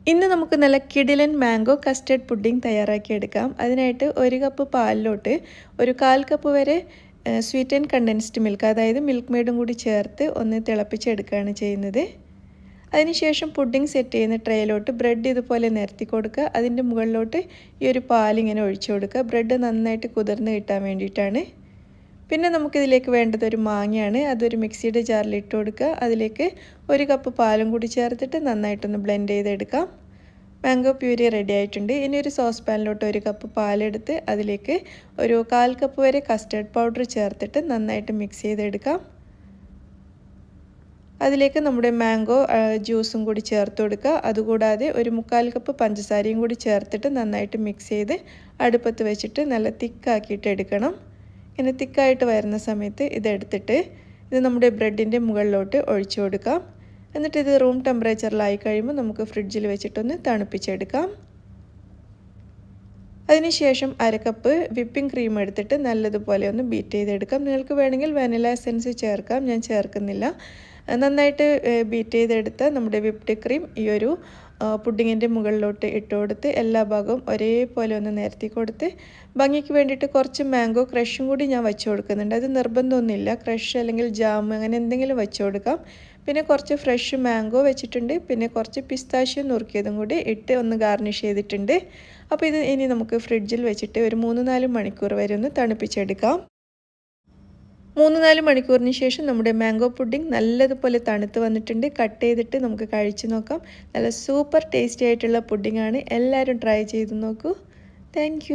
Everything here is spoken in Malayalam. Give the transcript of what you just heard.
ഇന്ന് നമുക്ക് നല്ല കിടിലൻ മാംഗോ കസ്റ്റർഡ് പുഡിംഗ് തയ്യാറാക്കിയെടുക്കാം. അതിനായിട്ട് 1 കപ്പ് പാലിലോട്ട് ഒരു 1/4 കപ്പ് വരെ സ്വീറ്റ് ആൻഡ് കണ്ടൻസ്ഡ് മിൽക്ക്, അതായത് മിൽക്ക് മെയ്ഡും കൂടി ചേർത്ത് ഒന്ന് തിളപ്പിച്ചെടുക്കുകയാണ് ചെയ്യുന്നത്. അതിനുശേഷം പുഡിംഗ് സെറ്റ് ചെയ്യുന്ന ട്രേയിലോട്ട് ബ്രെഡ് ഇതുപോലെ നിരത്തി കൊടുക്കുക. അതിൻ്റെ മുകളിലോട്ട് ഈ ഒരു പാലിങ്ങനെ ഒഴിച്ചു കൊടുക്കുക. ബ്രെഡ് നന്നായിട്ട് കുതിർന്ന് കിട്ടാൻ വേണ്ടിയിട്ടാണ്. പിന്നെ നമുക്കിതിലേക്ക് വേണ്ടത് ഒരു മാങ്ങയാണ്. അതൊരു മിക്സിയുടെ ജാറിൽ ഇട്ട് കൊടുക്കുക. അതിലേക്ക് 1 കപ്പ് പാലും കൂടി ചേർത്തിട്ട് നന്നായിട്ടൊന്ന് ബ്ലെൻഡ് ചെയ്തെടുക്കാം. മാംഗോ പ്യൂരി റെഡി ആയിട്ടുണ്ട്. ഇനി ഒരു സോസ് പാനിലോട്ട് 1 കപ്പ് പാലെടുത്ത് അതിലേക്ക് ഒരു 1/4 കപ്പ് വരെ കസ്റ്റർഡ് പൗഡർ ചേർത്തിട്ട് നന്നായിട്ട് മിക്സ് ചെയ്തെടുക്കാം. അതിലേക്ക് നമ്മുടെ മാംഗോ ജ്യൂസും കൂടി ചേർത്ത് കൊടുക്കുക. അതുകൂടാതെ ഒരു 1/4 കപ്പ് പഞ്ചസാരയും കൂടി ചേർത്തിട്ട് നന്നായിട്ട് മിക്സ് ചെയ്ത് അടുപ്പത്ത് വെച്ചിട്ട് നല്ല തിക്കാക്കിയിട്ട് എടുക്കണം. ഇങ്ങനെ തിക്കായിട്ട് വരുന്ന സമയത്ത് ഇതെടുത്തിട്ട് ഇത് നമ്മുടെ ബ്രെഡിൻ്റെ മുകളിലോട്ട് ഒഴിച്ചു കൊടുക്കാം. എന്നിട്ട് ഇത് റൂം ടെമ്പറേച്ചറിലായി കഴിയുമ്പോൾ നമുക്ക് ഫ്രിഡ്ജിൽ വെച്ചിട്ടൊന്ന് തണുപ്പിച്ചെടുക്കാം. അതിനുശേഷം 1/2 കപ്പ് വിപ്പിംഗ് ക്രീം എടുത്തിട്ട് നല്ലതുപോലെ ഒന്ന് ബീറ്റ് ചെയ്തെടുക്കാം. നിങ്ങൾക്ക് വേണമെങ്കിൽ വാനില എസൻസ് ചേർക്കാം, ഞാൻ ചേർക്കുന്നില്ല. നന്നായിട്ട് ബീറ്റ് ചെയ്തെടുത്ത നമ്മുടെ വിപ്ഡ് ക്രീം ഈ ഒരു പുഡിങ്ങിൻ്റെ മുകളിലോട്ട് ഇട്ട് കൊടുത്ത് എല്ലാ ഭാഗവും ഒരേപോലെ ഒന്ന് നിരത്തി കൊടുത്ത് ഭംഗിക്ക് വേണ്ടിയിട്ട് കുറച്ച് മാംഗോ ക്രഷും കൂടി ഞാൻ വെച്ച് കൊടുക്കുന്നുണ്ട്. അത് നിർബന്ധമൊന്നുമില്ല, ക്രഷ് അല്ലെങ്കിൽ ജാം അങ്ങനെ എന്തെങ്കിലും വെച്ച് കൊടുക്കാം. പിന്നെ കുറച്ച് ഫ്രഷ് മാംഗോ വെച്ചിട്ടുണ്ട്. പിന്നെ കുറച്ച് പിസ്താഷ്യോ നുറുക്കിയതും കൂടി ഇട്ട് ഒന്ന് ഗാർണിഷ് ചെയ്തിട്ടുണ്ട്. അപ്പോൾ ഇത് ഇനി നമുക്ക് ഫ്രിഡ്ജിൽ വെച്ചിട്ട് ഒരു 3-4 മണിക്കൂർ വരെ ഒന്ന് തണുപ്പിച്ചെടുക്കാം. 3-4 മണിക്കൂറിന് ശേഷം നമ്മുടെ മാംഗോ പുഡിംഗ് നല്ലതുപോലെ തണുത്ത് വന്നിട്ടുണ്ട്. കട്ട് ചെയ്തിട്ട് നമുക്ക് കഴിച്ച് നോക്കാം. നല്ല സൂപ്പർ ടേസ്റ്റി ആയിട്ടുള്ള പുഡിംഗ് ആണ്. എല്ലാവരും ട്രൈ ചെയ്ത് നോക്കൂ. താങ്ക്